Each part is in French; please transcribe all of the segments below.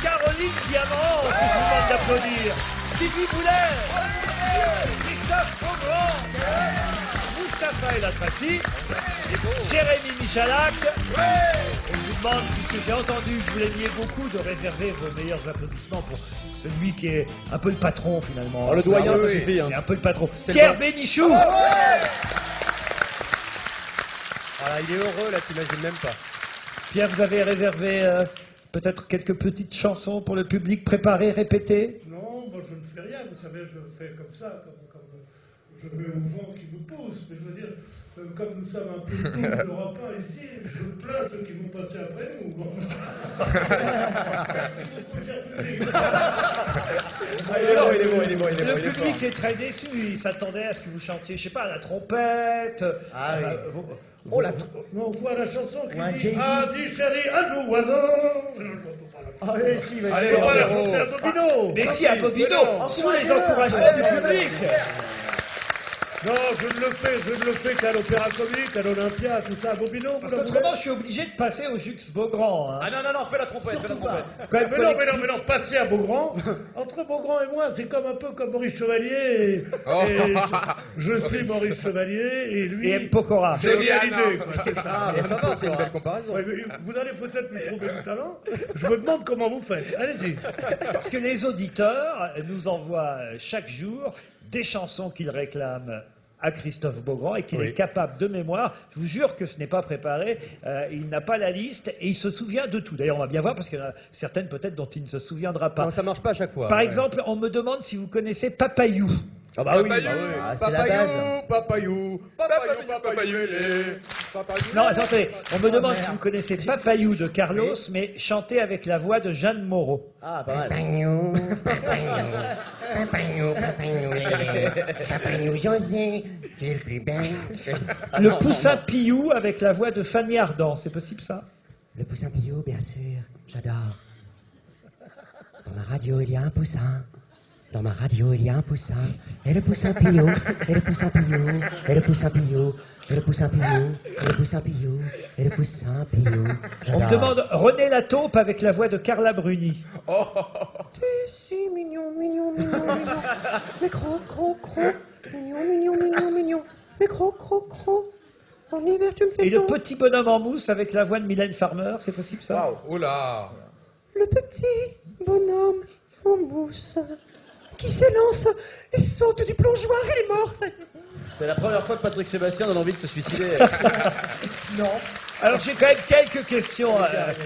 Caroline Diamant, que je vous demande d'applaudir. Stevie Boulet. Christophe Beaugrand. Mustapha El Atrassi. Jérémy Michalak. Et je vous demande, puisque j'ai entendu que vous l'aimiez beaucoup, de réserver vos meilleurs applaudissements pour celui qui est un peu le patron finalement. Alors, le doyen, ça suffit. Hein. C'est un peu le patron. Pierre Bénichou. Voilà, il est heureux là, t'imagines même pas. Pierre, vous avez réservé peut-être quelques petites chansons pour le public préparées, répétées? Non, moi je ne fais rien, vous savez, je fais comme ça, comme je vais au vent qui nous pousse, mais je veux dire, comme nous sommes un peu tous d'Europe 1 ici, je plains ceux qui vont passer après nous. Merci beaucoup, cher public. Le public est très déçu, il s'attendait à ce que vous chantiez, je sais pas, la trompette. Ah oui. Oh la Non, quoi, la chanson qui Ouais, dit Jay-Z. Ah, dis chérie, un jour oiseau. Allez, si, vas-y. Allez, On va la chanter à Bobino. Mais si, à Bobino, sous les Encouragez-le. encouragements du public. Non, je ne le fais qu'à l'Opéra Comique, à l'Olympia, tout ça, à Bobino. Parce qu'autrement, je suis obligé de passer au Jux Beaugrand. Hein. Ah non, fais la trompette, fais la trompette. Quand même, Mais non, passer à Beaugrand. Entre Beaugrand et moi, c'est comme un peu comme Maurice Chevalier. Et je suis Maurice Chevalier et lui. Et M. Pokora. C'est bien l'idée. C'est ça. Ah, mais ça va, c'est une belle comparaison. Ouais, mais vous allez peut-être me trouver du talent. Je me demande comment vous faites. Allez-y. Parce que les auditeurs nous envoient chaque jour des chansons qu'ils réclament à Christophe Beaugrand et qu'il est capable de mémoire. Je vous jure que ce n'est pas préparé. Il n'a pas la liste et il se souvient de tout. D'ailleurs, on va bien voir parce qu'il y en a certaines peut-être dont il ne se souviendra pas. Non, ça marche pas à chaque fois. Par exemple, on me demande si vous connaissez Papayou. Ah bah oui, Ah, c'est la base. Papayou, Non, attendez, on me demande si vous connaissez Papayou de Carlos, mais chanté avec la voix de Jeanne Moreau. Ah, pas mal. Papagnou José, tu es le plus bel. Le Poussin Piou avec la voix de Fanny Ardant, c'est possible ça? Le poussin Pillot, bien sûr, j'adore. Dans ma radio, il y a un poussin. Dans ma radio, il y a un poussin. Et le poussin Pillot, et le poussin Pillot, et le poussin Pillot, et le poussin Pillot, et le poussin Pillot, et le poussin Pillot. On me demande René Lataupe avec la voix de Carla Bruni. T'es si mignon, mignon, mignon, mignon. Mais croc, croc, croc. Mignon, mignon, mignon, mignon. Mais croc, croc, croc. En hiver, tu me fais Et le chaud. petit bonhomme en mousse avec la voix de Mylène Farmer, c'est possible ça? Oh là. Le petit bonhomme en mousse qui s'élance et saute du plongeoir, il est mort, ça y est. C'est la première fois que Patrick Sébastien donne envie de se suicider. Non. Alors j'ai quand même quelques questions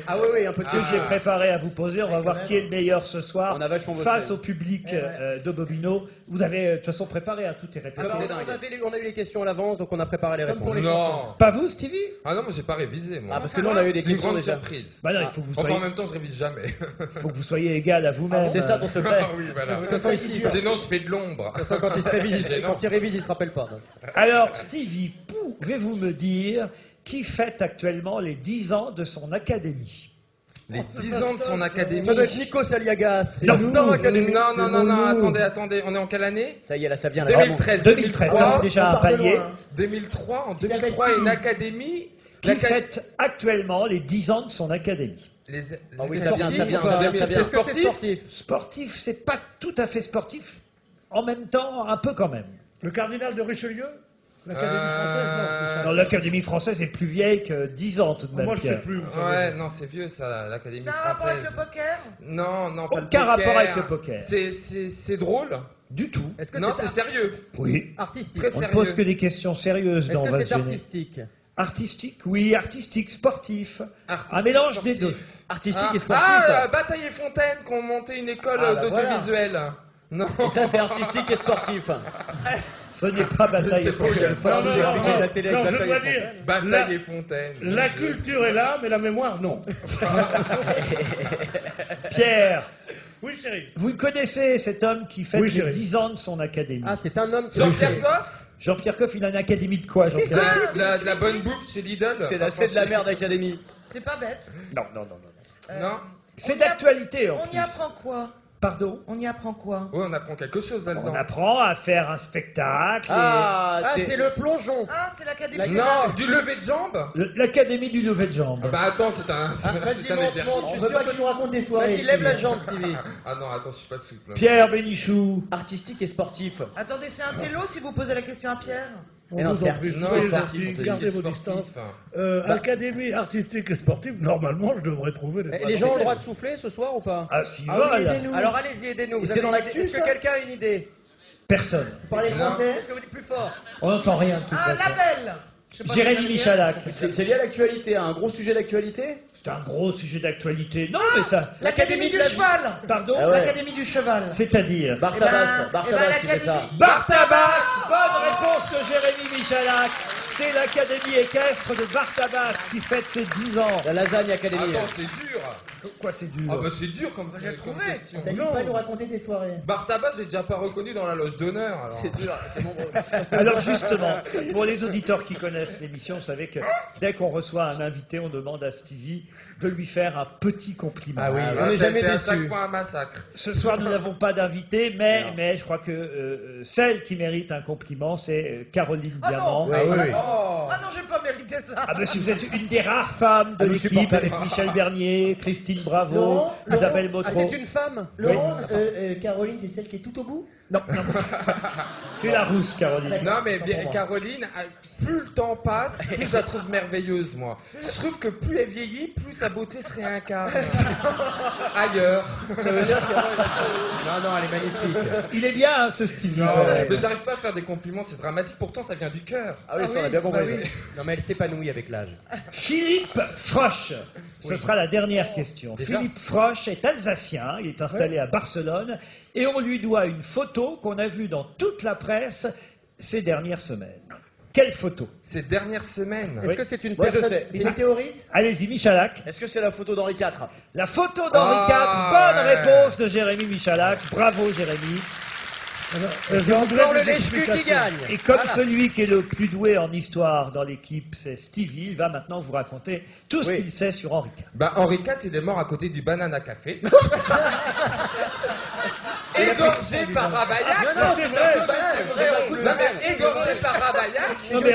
Ah oui, un peu de que j'ai préparées à vous poser. On va voir qui est le meilleur ce soir On a vachement bossé. face au public de Bobino. Vous avez de toute façon préparé, tout est répété. On a eu les questions à l'avance, donc on a préparé les réponses. Non. Pas vous, Stevie? Ah non, moi j'ai pas révisé moi. Ah, parce que nous on a eu des C'est une questions grande déjà. surprise. Bah non, il faut que vous Enfin en soyez, même temps je révise jamais. faut que vous soyez égal à vous-même. C'est ça ton secret. Ah oui voilà. De toute façon, ici, Sinon je fais de l'ombre. de toute façon, quand il se révise, C'est quand il révise, il se rappelle pas. donc. Alors, Stevie, pouvez-vous me dire qui fête actuellement les 10 ans de son académie? Les 10 ans de son académie. Ça doit être Nikos Aliagas. Non, Star Academy. Non, attendez, on est en quelle année? Ça y est, là, ça vient. Là, 2013. 2013, ça c'est déjà un palier. 2003, en 2003, une académie. Qui fête actuellement les 10 ans de son académie? Ah oui, ça vient, ça vient, ça vient. C'est sportif. Sportif, c'est pas tout à fait sportif. En même temps, un peu quand même. Le cardinal de Richelieu. L'Académie française, Non, l'Académie française est plus vieille que 10 ans tout de non. même. Moi, je sais Pierre. plus. vous savez. Ouais, non, c'est vieux ça, l'Académie Ça a un rapport avec française. le poker? Non, pas le Aucun poker. rapport avec le poker. C'est drôle. Du tout. Est-ce que Non, c'est c'est sérieux. Oui. artistique? Très On ne sérieux. pose que des questions sérieuses Est-ce dans que Vas c'est Gêner. artistique? Artistique, oui. Artistique, sportif. Artistique, Un mélange sportif. des deux. Artistique et sportif. Bataille et Fontaine qui ont monté une école Ah, bah d'audiovisuel. Non. Et ça, c'est artistique et sportif. Ce n'est pas bataille. C'est faux, il y a le Non, non, expliquer non, la télé non, avec je Bataille dois et dire, Bataille et Fontaine. la culture est là, mais la mémoire, non. Pierre, Oui, chérie. vous connaissez cet homme qui fête Oui, les chérie. 10 ans de son académie? Ah, c'est un homme qui... Jean-Pierre Coff. Jean-Pierre Coff, il a une académie de quoi, Jean-Pierre? De la bonne bouffe chez Lidl. C'est de la merde Académie. C'est pas bête. Non. Non. C'est d'actualité, en On y plus. apprend quoi? Pardon? On y apprend quoi? Ouais, on apprend quelque chose là-dedans. On apprend à faire un spectacle. Ah, Ah, c'est le plongeon. Ah, c'est l'académie. Non, du lever de jambes. L'Académie du lever de jambes. Bah attends, c'est un Vas-y, monte, exercice. monte. On veut pas que tu nous racontes des soirées. Vas-y, lève la jambe, Stevie. Ah non, attends, je suis pas souple. Pierre Bénichou. Artistique et sportif. Attendez, c'est un télo si vous posez la question à Pierre? Mais non, c'est artistique. Non, les c'est artistes, artistique, gardez vos sportif. distances. Académie artistique et sportive, normalement, je devrais trouver les Les gens ont le droit de souffler ce soir ou pas? Ah, si, Ah oui, voilà. aidez-nous. Alors allez-y, aidez-nous. c'est dans l'actu, Est-ce que ça quelqu'un a une idée? Personne. Vous parlez Non. français? Est-ce que vous dites plus fort? On n'entend rien de toute Ah, façon. label. Je sais pas Jérémy si vous Michalak. C'est lié à l'actualité, un gros sujet d'actualité? C'est un gros sujet d'actualité. Non, mais ça. L'Académie du cheval. Pardon? Ah ouais. L'Académie du cheval. C'est-à-dire. Bartabas, Bartabas qui fait ça. l'Académie. Bartabas. Bonne réponse de Jérémy Michalak. C'est l'Académie équestre de Bartabas qui fête ses 10 ans. La lasagne académie. Attends, c'est dur. Quoi, c'est dur? Ah bah c'est dur comme J'ai comme trouvé. question. T'as dit pas nous raconter tes soirées. Bartabas, j'ai déjà pas reconnu dans la loge d'honneur. Alors. C'est dur, c'est mon rôle. Alors justement, pour les auditeurs qui connaissent l'émission, vous savez que dès qu'on reçoit un invité, on demande à Stevie de lui faire un petit compliment. Ah oui, Ah, on n'est ça a jamais été à chaque déçu. fois un massacre. Ce soir, nous n'avons pas d'invité, mais je crois que celle qui mérite un compliment, c'est Caroline Ah Diamant. non. Ah oui. Oh. Ah non, j'ai pas mérité ça. Ah ben si vous êtes une des rares femmes de Ah, nous l'équipe supportons. avec Michel Bernier, Christine Bravo, Laurent, Isabelle Ah, Bautreau. c'est une femme. Laurent, Caroline, c'est celle qui est tout au bout? Non, non. C'est la rousse, Caroline. Non mais Autant pour moi. Caroline, plus le temps passe, plus je la trouve merveilleuse moi. Je trouve que plus elle vieillit, plus sa beauté se réincarne. Ailleurs. Ça veut dire que... Non, non, elle est magnifique. Il est bien, hein, ce Stevie. Non, Ouais. mais j'arrive pas à faire des compliments, c'est dramatique. Pourtant ça vient du cœur. Ah oui, ça on a bien compris. bah oui. Non, mais elle s'épanouit avec l'âge. Philippe Frosch. Ce sera la dernière question. Déjà Philippe Frosch est alsacien, il est installé à Barcelone et on lui doit une photo qu'on a vue dans toute la presse ces dernières semaines. Quelle photo? Ces dernières semaines. Est-ce que c'est une Moi, je personne... sais. C'est une météorite? Allez-y, Michalak. Est-ce que c'est la photo d'Henri IV? La photo d'Henri IV. Ah, Bonne ouais. réponse de Jérémy Michalak. Bravo, Jérémy. C'est encore le lèche-cul qui gagne. Et comme celui qui est le plus doué en histoire dans l'équipe, c'est Stevie, il va maintenant vous raconter tout ce Oui. qu'il sait sur Henri IV. Bah Henri IV, il est mort à côté du Banana Café. Égorgé par Ravaillac. Non, c'est vrai. Non, mais égorgé par Ravaillac. Non mais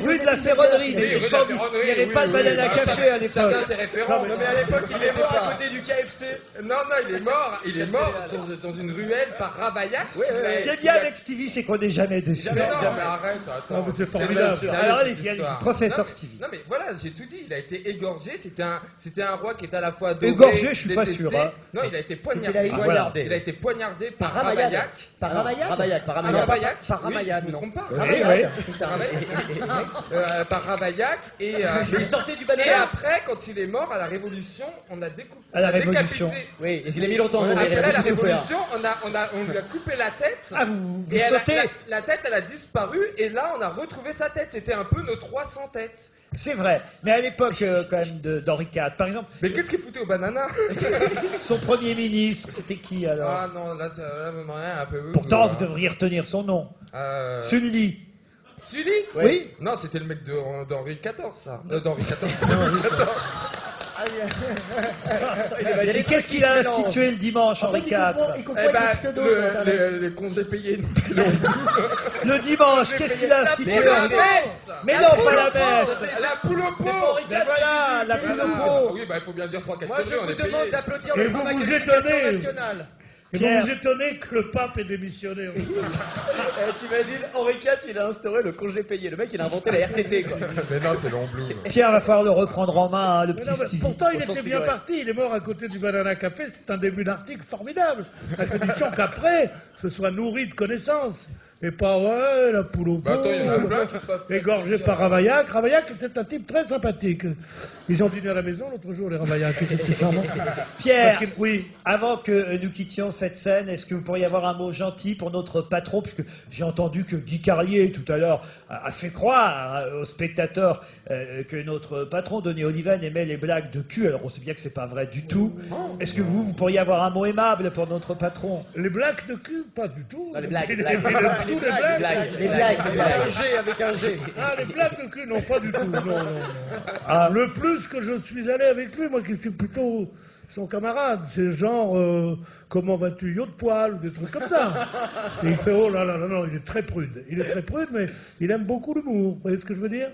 rue de la Ferronnerie, mais Oui, il rue n'y de la avait Ferronnerie, pas de oui, banana oui. café à l'époque. Chacun ses références. Non, mais à l'époque, il est mort à côté du KFC. Non, il est mort. Il est mort dans une ruelle par Ravaillac. Ce qui est bien avec Stevie, c'est qu'on n'est jamais déçu. Mais non, mais arrête, attends. Non, mais c'est formidable. sérieux, Alors cette allez-y, histoire. professeur Non, mais- Stevie. Non mais voilà, j'ai tout dit. Il a été égorgé. C'était un roi qui était à la fois adoré, Égorgé, je suis pas détesté. sûr, hein. Non, il a été C'était poignardé. la- voilà. Il a été poignardé par Par Ravaillac. Ravaillac. Par Ravaillac? Ravaillac, par Ah, Ravaillac. Ravaillac. Par Oui, Ravaillac, je me non. trompe pas. Oui, Ravaillac. oui. C'est ça. Par Ravaillac et Il sortait du et banana. après, quand il est mort à la Révolution, on a découpé. À la on a Révolution. décapité. Oui, il a mis longtemps. Après il a la beaucoup souffert. Révolution, on lui a coupé la tête. Ah, vous Et sautez. la tête, elle a disparu, et là, on a retrouvé sa tête. C'était un peu nos 300 têtes. C'est vrai. Mais à l'époque, quand même, d'Henri IV, par exemple, Mais qu'est-ce qu'il foutait au banana son premier ministre, c'était qui alors? Ah non, là, vraiment rien, un peu. Pourtant, vous devriez retenir son nom. Sully. Sully Oui. Non, c'était le mec d'Henri XIV, ça. D'Henri XIV. Et qu'est-ce qu'il a institué le dimanche, En Henri fait, IV? il confond Eh avec ben, des pseudos sur Internet. les congés payés. Le dimanche, qu'est-ce qu'il a institué? La messe. Mais non, pas la messe. La poule au pot. Mais voilà, la poule au pot. Oui, bah il faut bien dire 3-4 Moi, je on vous est demande payé. d'applaudir Et le vous travail vous de l'éducation étonnez. nationale. Et Pierre. vous vous étonnez que le pape ait démissionné. T'imagines, Henri IV, il a instauré le congé payé. Le mec, il a inventé la RTT, quoi. Mais non, c'est l'Ombloum. Pierre va falloir le reprendre en main, hein, le Mais petit non, mais Stevie. pourtant, il Au sens était bien figuré. parti. Il est mort à côté du Banana Café. C'est un début d'article formidable. À condition qu'après, ce soit nourri de connaissances. Et pas, ouais, la poule au pot. Bah attends, il y en a plein qui peuvent. Égorgé par Ravaillac. Ravaillac était un type très sympathique. Ils ont dîné à la maison l'autre jour, les Ravaillac. C'était charmant. Pierre, Parce qu'il- oui. avant que nous quittions cette scène, est-ce que vous pourriez avoir un mot gentil pour notre patron? Puisque j'ai entendu que Guy Carlier, tout à l'heure, a fait croire aux spectateurs que notre patron, Denis Oliven, aimait les blagues de cul. Alors on sait bien que c'est pas vrai du tout. Est-ce que vous pourriez avoir un mot aimable pour notre patron? Les blagues de cul, pas du tout. les blagues, Il blagues. aimait le tous les blagues. Les blagues. Un G avec un G. Ah, les blagues de cul, non, pas du tout. Non. Ah, le plus que je suis allé avec lui, moi qui suis plutôt son camarade, c'est genre comment vas-tu, yo de poil, ou des trucs comme ça. Et il fait oh là là, non, il est très prude. Il est très prude, mais il aime beaucoup l'humour. Vous voyez ce que je veux dire?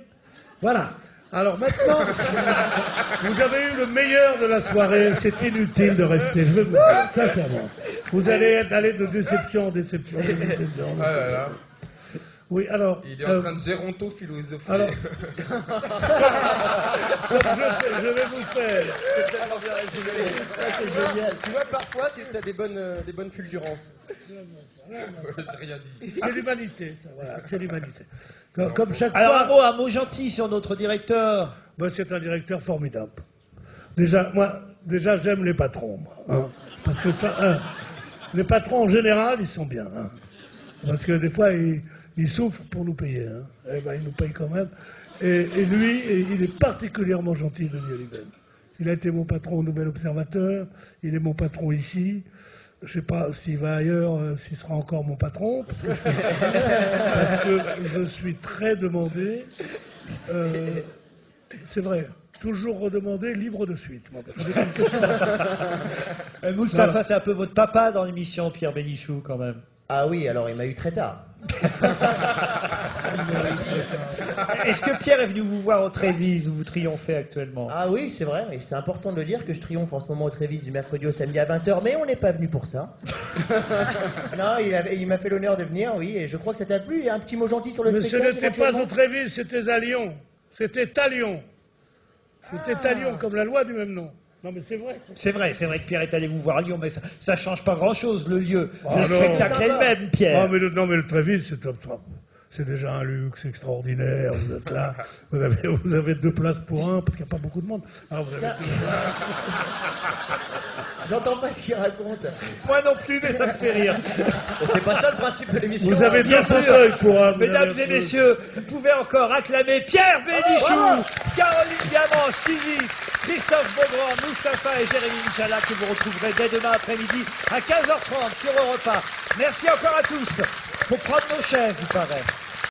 Voilà. Alors maintenant, vous avez eu le meilleur de la soirée, c'est inutile de rester, je vais vous dire, sincèrement. Vous allez aller de déception en déception. Ah là là. Oui, alors... Il est en train de géronto-philosopher. Alors, je vais vous faire... C'est génial. Tu vois, parfois, tu as des bonnes fulgurances. J'ai rien dit. C'est l'humanité, ça, voilà, c'est l'humanité. Comme chaque Alors fois... un mot gentil sur notre directeur. Ben, c'est un directeur formidable. Déjà, j'aime les patrons, moi, hein, parce que ça, les patrons en général, ils sont bien, hein, parce que des fois, ils souffrent pour nous payer, hein. Eh ben, ils nous payent quand même. Et lui, il est particulièrement gentil, Denis Hallyben. Il a été mon patron au Nouvel Observateur, il est mon patron ici. Je ne sais pas s'il va ailleurs, s'il sera encore mon patron, parce que je suis très demandé. C'est vrai, toujours redemandé, libre de suite. Moi, parce que Moustapha, c'est un peu votre papa dans l'émission, Pierre Bénichou, quand même. Ah oui, alors il m'a eu très tard. Est-ce que Pierre est venu vous voir au Trévise où vous triomphez actuellement? Ah oui, c'est vrai, et c'est important de le dire que je triomphe en ce moment au Trévise du mercredi au samedi à 20h, mais on n'est pas venu pour ça. Non, il m'a fait l'honneur de venir, oui, et je crois que ça t'a plu. Il y a un petit mot gentil sur le Mais ce spectacle. n'était pas au Trévise, c'était à Lyon. C'était à Lyon. C'était à Lyon, comme la loi du même nom. Non, mais c'est vrai. C'est vrai que Pierre est allé vous voir à Lyon, mais ça change pas grand-chose, le lieu. Ah Le non. spectacle est le même, Pierre. Non, mais le Trévise, c'est déjà un luxe extraordinaire. Vous êtes là, vous avez 2 places pour 1, parce qu'il n'y a pas beaucoup de monde. Alors vous avez 2 places. J'entends pas ce qu'il raconte. Moi non plus, mais ça me fait rire. C'est pas ça le principe de l'émission. Vous avez 2 Bien sûr. fauteuils pour 1. Mesdames et messieurs, vous pouvez encore acclamer Pierre Bénichou, Caroline Diamant, Stevie, Christophe Beaugrand, Moustapha et Jérémy Michalak, que vous retrouverez dès demain après-midi à 15h30 sur Europe 1. Merci encore à tous. Faut prendre nos chaises, il paraît.